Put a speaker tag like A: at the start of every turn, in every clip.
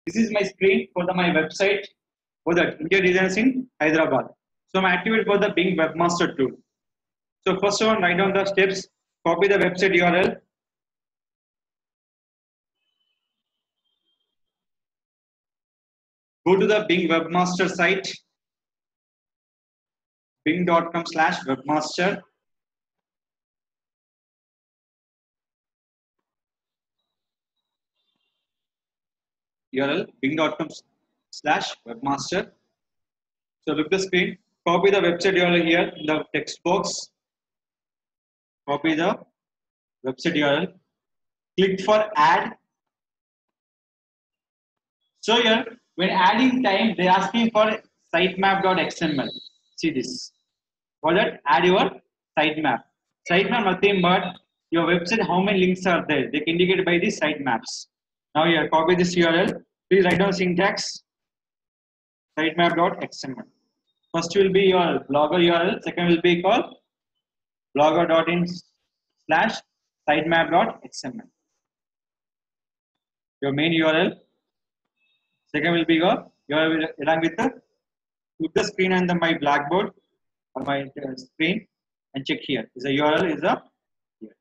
A: This is my screen for my website for the Interior Designers in Hyderabad. So I'm activated for the Bing Webmaster tool. So first one, write down the steps, copy the website URL. Go to the Bing Webmaster site, bing.com/webmaster. URL bing.com/webmaster. So look the screen, copy the website URL here in the text box. Copy the website URL. Click for add. So here, when adding time, they're asking for sitemap.xml. See this. For that, add your sitemap. Sitemap nothing but your website, how many links are there. They can indicate by the sitemaps. Now here, copy this URL. Please write down syntax. Sitemap.xml. First will be your blogger URL. Second will be called blogger.in/sitemap.xml. Your main URL. Second will be your URL along with the look the screen and my blackboard or my screen and check here. Is the URL is the here.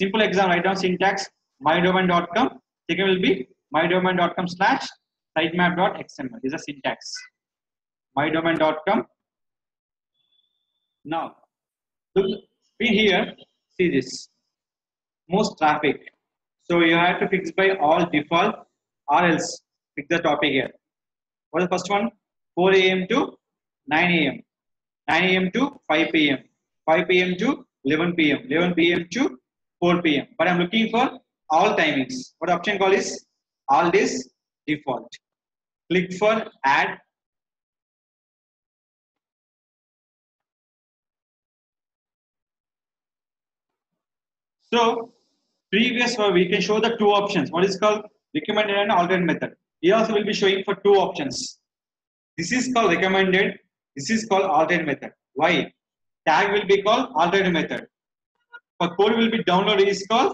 A: Simple example. Write down syntax mydomain.com. Second will be mydomain.com/sitemap.xml. Is a syntax. mydomain.com. Now look screen here. See this. Most traffic. So you have to fix by all default or else pick the topic here. What is the first one? 4 a.m. to 9 a.m. 9 a.m. to 5 p.m. 5 p.m. to 11 p.m. 11 p.m. to 4 p.m. But I'm looking for all timings. What option call is all this default. Click for add. So previous we can show the two options. What is called recommended and alternate method. Here also will be showing for two options. This is called recommended. This is called alternate method. Why? Tag will be called alternate method. For code will be downloaded is called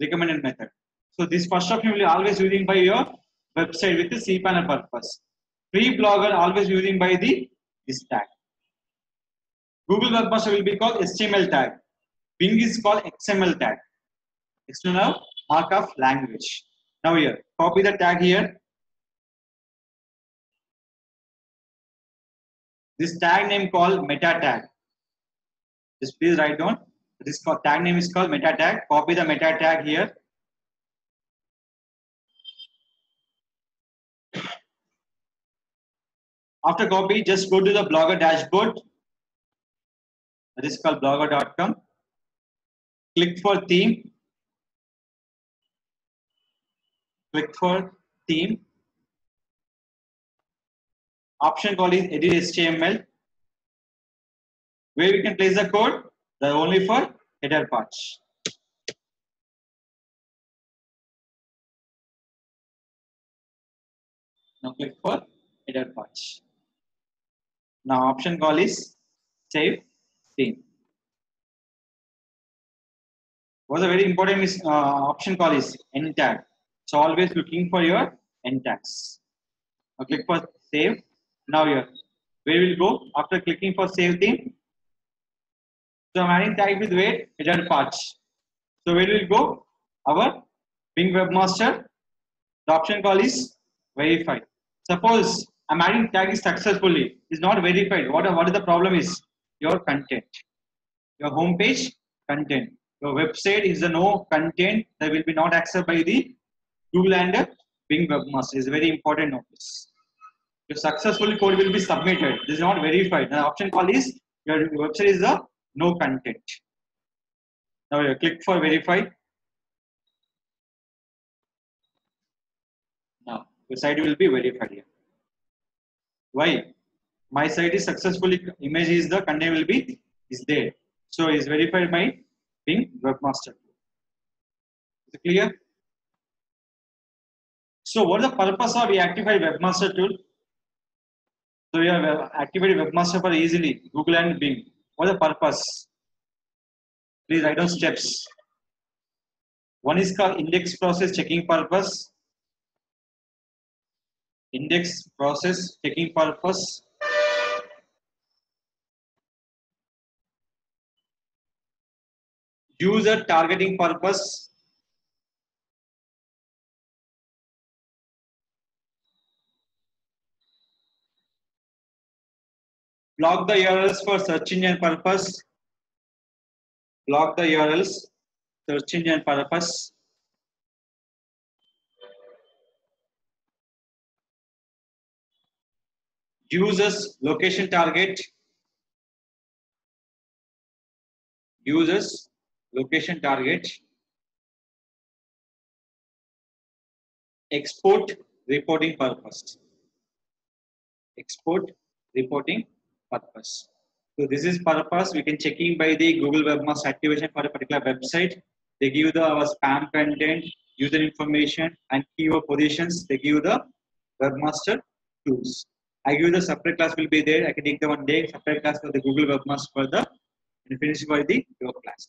A: recommended method. So this first option will be always using by your website with the cPanel purpose. Free blogger always using by this tag. Google Webmaster will be called HTML tag. Bing is called XML tag. External markup language. Now here, copy the tag here. This tag name called meta tag. Just please write down. This tag name is called meta tag. Copy the meta tag here. After copy, just go to the Blogger dashboard. This is called blogger.com. Click for theme. Click for theme. Option called is edit HTML. Where we can place the code? The only for header parts. Now click for header parts. Now option call is save theme. What's a very important option call is end tag. So always looking for your end tags. Now click for save. Now here, where will go after clicking for save theme? So I'm adding tag with where header parts. So where will go? Our Bing Webmaster. The option call is verified. Suppose I'm adding tag is successfully is not verified. What is the problem is your content, your home page content. Your website is a no content that will be not accepted by the Google and Bing Webmaster. Is very important notice. Your successful code will be submitted. This is not verified. The option call is your website is a no content. Now you click for verify. Now your site will be verified here. Why? My site is successfully image is the content will be is there. So is verified by Bing Webmaster. Is it clear? So what is the purpose of the Actified Webmaster tool? So we have activated Webmaster for easily Google and Bing. What is the purpose? Please write down steps. 1 is called index process checking purpose. Index process checking purpose. User targeting purpose. Block the URLs for search engine purpose. Block the URLs, search engine purpose. Users location target. Users location target. Export reporting purpose. Export reporting purpose. So this is purpose. We can checking by the Google Webmaster activation for a particular website. They give the our spam content, user information, and keyword positions. They give the Webmaster tools. I give the separate class will be there. I can take the one day separate class for the Google Webmaster for the and finish by the your class.